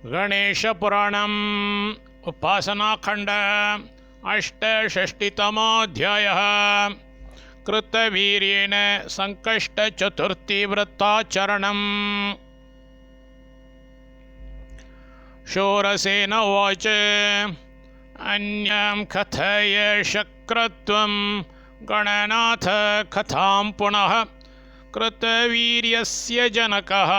गणेशपुराणम् उपासनाखण्ड अष्टषष्टितमोऽध्यायः। कृतवीर्येण संकष्टचतुर्थीव्रताचरणम्। शूरसेन उवाच अन्यं कथय शक्रत्वं गणनाथ कथां पुनः। कृतवीर्यस्य जनकः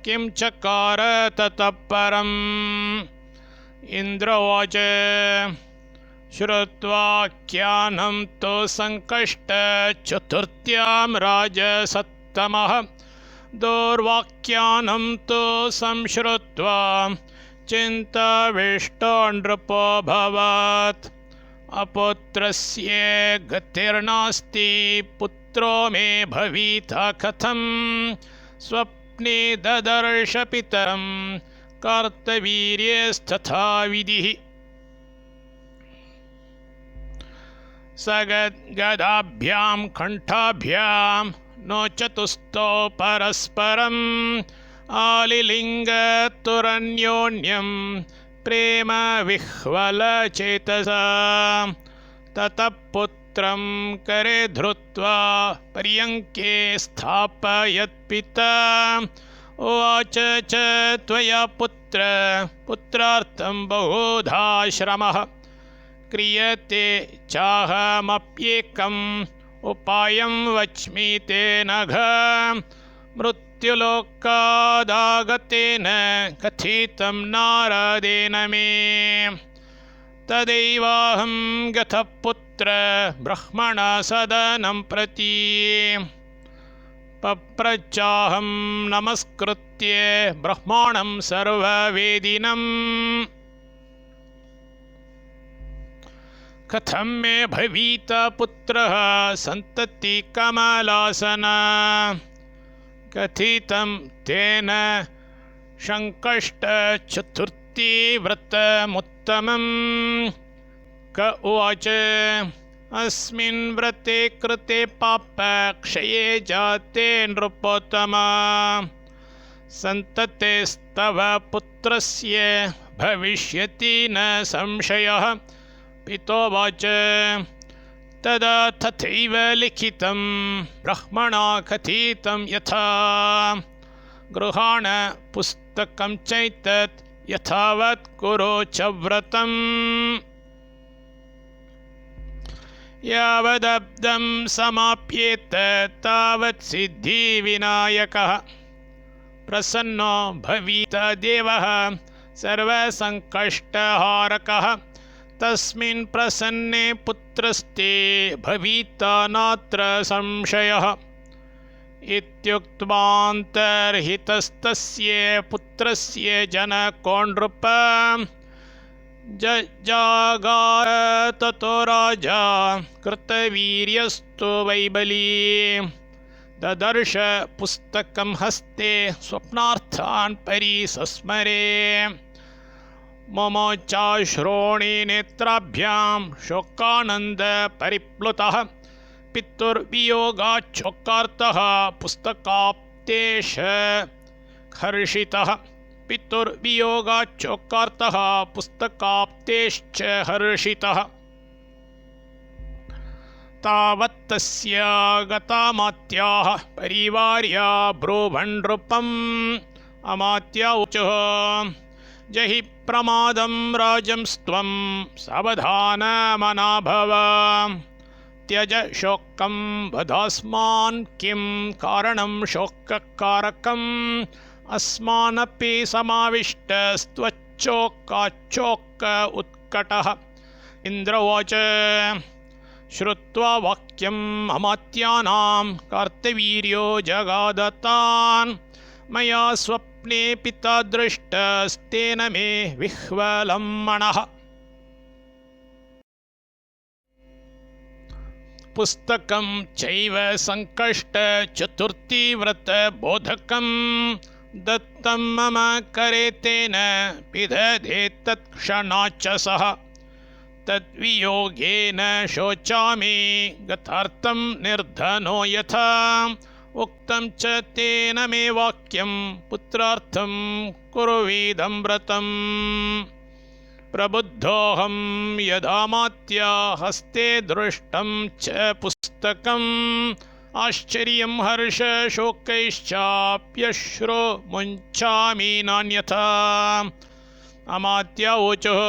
किं चकार ततः परम्। इन्द्र उवाच श्रुत्वाख्यानं तु संकष्टचतुर्थ्यां राजसत्तमः। दुर्वाख्यानं तु संश्रुत्वा चिन्ताविष्टो नृपोऽभवत्। अपुत्रस्य गतिर्नास्ति पुत्रो मे भविता कथं। स्वप्ने ददर्श पितरं कार्तवीर्यस्तथा विधिः। सगद्गदाभ्यां कण्ठाभ्यां नो चतुस्थौ परस्परम्। आलिलिङ्गतुरन्योन्यं प्रेम विह्वलचेतसा। ततः पुत्रं करे धृत्वा पर्यङ्के स्थापयत्पिता। उवाच च त्वया पुत्रार्थं बहुधा श्रमः। क्रियते चाहमप्येकम् उपायं वच्मि ते नघ। मृत्युलोकादागतेन कथितं नारदेन मे। तदैवाहं गतः पुत्र ब्रह्मणा सदनं प्रति। पप्रच्छाहं नमस्कृत्य ब्रह्माणं सर्ववेदिनम्। कथं मे भविता पुत्रः सन्तति कमलासना। कथितं तेन संकष्टचतुर्थीव्रतमुत्तमम्। क उवाच अस्मिन् व्रते कृते पापक्षये जाते नृपोत्तमा। सन्ततेस्तव पुत्रस्य भविष्यति न संशयः। पितोवाच तदा तथैव लिखितं ब्रह्मणा कथितं यथा। गृहाण पुस्तकं चैतत् यथावत् कुरु च व्रतम्। यावदब्दं समाप्येत तावत् सिद्धिविनायकः। प्रसन्नो भविता देवः सर्वसङ्कष्टहारकः। तस्मिन् प्रसन्ने पुत्रस्ते भविता नात्र संशयः। इत्युक्त्वान्तर्हितस्तस्य पुत्रस्य जनको नृप। जजागार ततो राजा कृतवीर्यस्तु वैबली। ददर्श पुस्तकं हस्ते स्वप्नार्थान् परिसस्मरे। ममोच्चाश्रोणि नेत्राभ्यां शोकानन्द परिप्लुतः। पितुर्वियोगाच्चोकार्तः पुस्तकाप्तेश हर्षितः। पितुर्वियोगाच्चोकार्तः पुस्तकाप्तेश्च हर्षितः। तावत्तस्य गतामात्याः परिवार्या ब्रुवन् नृपम्। अमात्या ऊचुः जहि प्रमादं राजंस्त्वं सावधानमना भव। त्यज शोकं वदास्मान् किं कारणं शोककारकम्। अस्मानपि समाविष्टस्त्वच्चोकाच्चोक उत्कटः। इन्द्र उवाच श्रुत्वा वाक्यम् अमात्यानां कार्तवीर्यो जगादतान्। मया स्वप्ने पिता दृष्टस्तेन मे विह्वलं मनः। पुस्तकं चैव संकष्टचतुर्थीव्रतबोधकं। दत्तं मम करे तेन पिदधे तत्क्षणाच्च सः। तद्वियोगेन शोचामि गतार्थं निर्धनो यथा। उक्तं च तेन मे वाक्यं पुत्रार्थं कुर्वीदं व्रतम् प्रबुद्धोऽहं यदामात्या हस्ते दृष्टं च पुस्तकम् आश्चर्यं हर्षशोकैश्चाप्यश्रु मुञ्चामि नान्यथा अमात्यावोचुः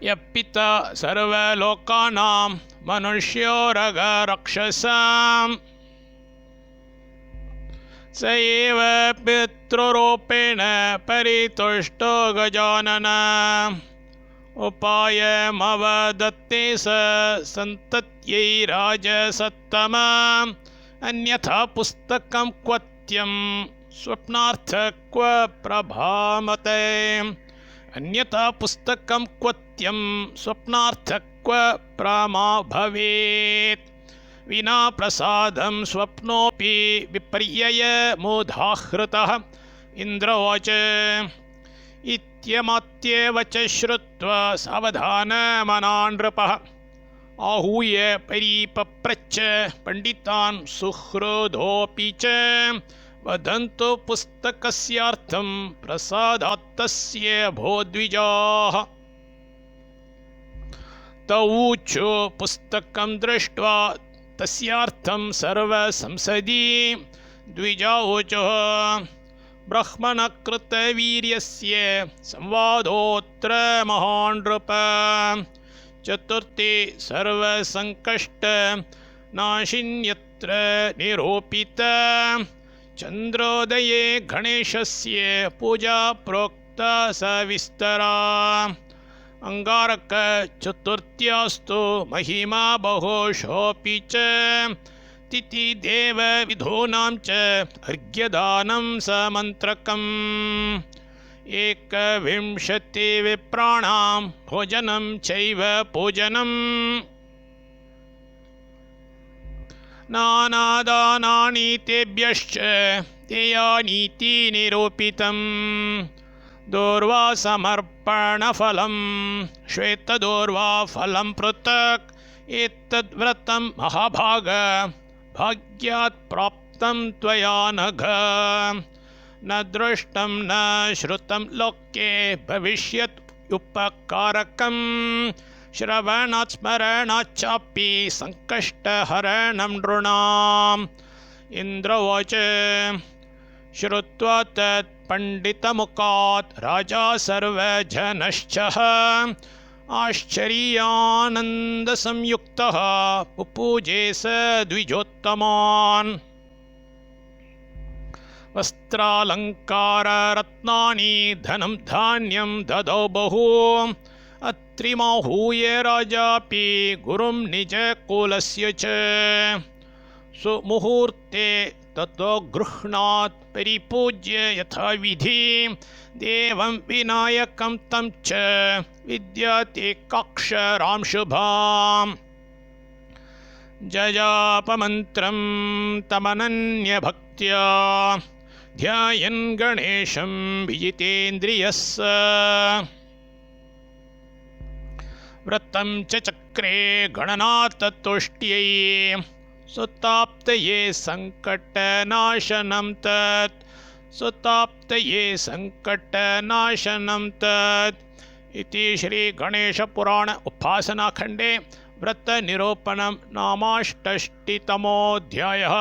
यः पिता सर्वलोकानां मनुष्योरगराक्षसाम् स एव पितृरूपेण परितुष्टो गजानन उपायमवदत्ते स सन्तत्यै राजसत्तम अन्यथा पुस्तकं क्वत्यं स्वप्नार्थ क्व प्रभामते अन्यथा पुस्तकं क्वत्यं स्वप्नार्थ क्व प्रमा भवेत् विना प्रसादं स्वप्नोऽपि विपर्ययमुदाहृतः इन्द्रोवाच इत्यमात्येव च श्रुत्वा सावधानमना नृपः आहूय परिपप्रच्छ पण्डितान् सुहृदोऽपि च वदन्तु पुस्तकस्यार्थं प्रसादात्तस्य भो द्विजाः तवूचो पुस्तकं दृष्ट्वा तस्यार्थं सर्वसंसदि द्विजावोचुः ब्रह्मणकृतवीर्यस्य संवादोऽत्र महान् नृप चतुर्थी सर्वसङ्कष्टनाशिन्यत्र निरूपिता चन्द्रोदये गणेशस्य पूजा प्रोक्ता सविस्तरा अंगारकचतुर्थ्यास्तु महिमा बहुशोऽपि च तिथिदेवविधूनां च अर्घ्यदानं समन्त्रकम् एकविंशतिविप्राणां भोजनं चैव पूजनम् नानादानानि तेभ्यश्च देयानीति निरूपितम् दूर्वासमर्पणफलं श्वेतदूर्वाफलं पृथक् एतद्व्रतं महाभाग भाग्यात् प्राप्तं त्वया नघ न दृष्टं न श्रुतं लोके भविष्यत् उपकारकं श्रवणात् स्मरणाच्चापि सङ्कष्टहरणं नृणाम् इन्द्रोवाच श्रुत्वा तत् पण्डितमुखात् राजा सर्वजनश्चः आश्चर्यानन्दसंयुक्तः पुपूजे स द्विजोत्तमान् वस्त्रालङ्काररत्नानि धनं धान्यं ददौ बहु अत्रिमाहूय राजापि गुरुं निजकुलस्य च सुमुहूर्ते ततो गृह्णात् परिपूज्य यथाविधि देवं विनायकं तं च विद्यातेकाक्षरां शुभाम् जजापमन्त्रं तमनन्यभक्त्या ध्यायन् गणेशं विजितेन्द्रियः स व्रतं च चक्रे गणनाथतुष्ट्यै सुताप्तये सङ्कटनाशनं तत् सुताप्तये सङ्कटनाशनं तत् इति श्रीगणेशपुराण उपासनाखण्डे व्रतनिरूपणं नामाष्टष्टितमोऽध्यायः।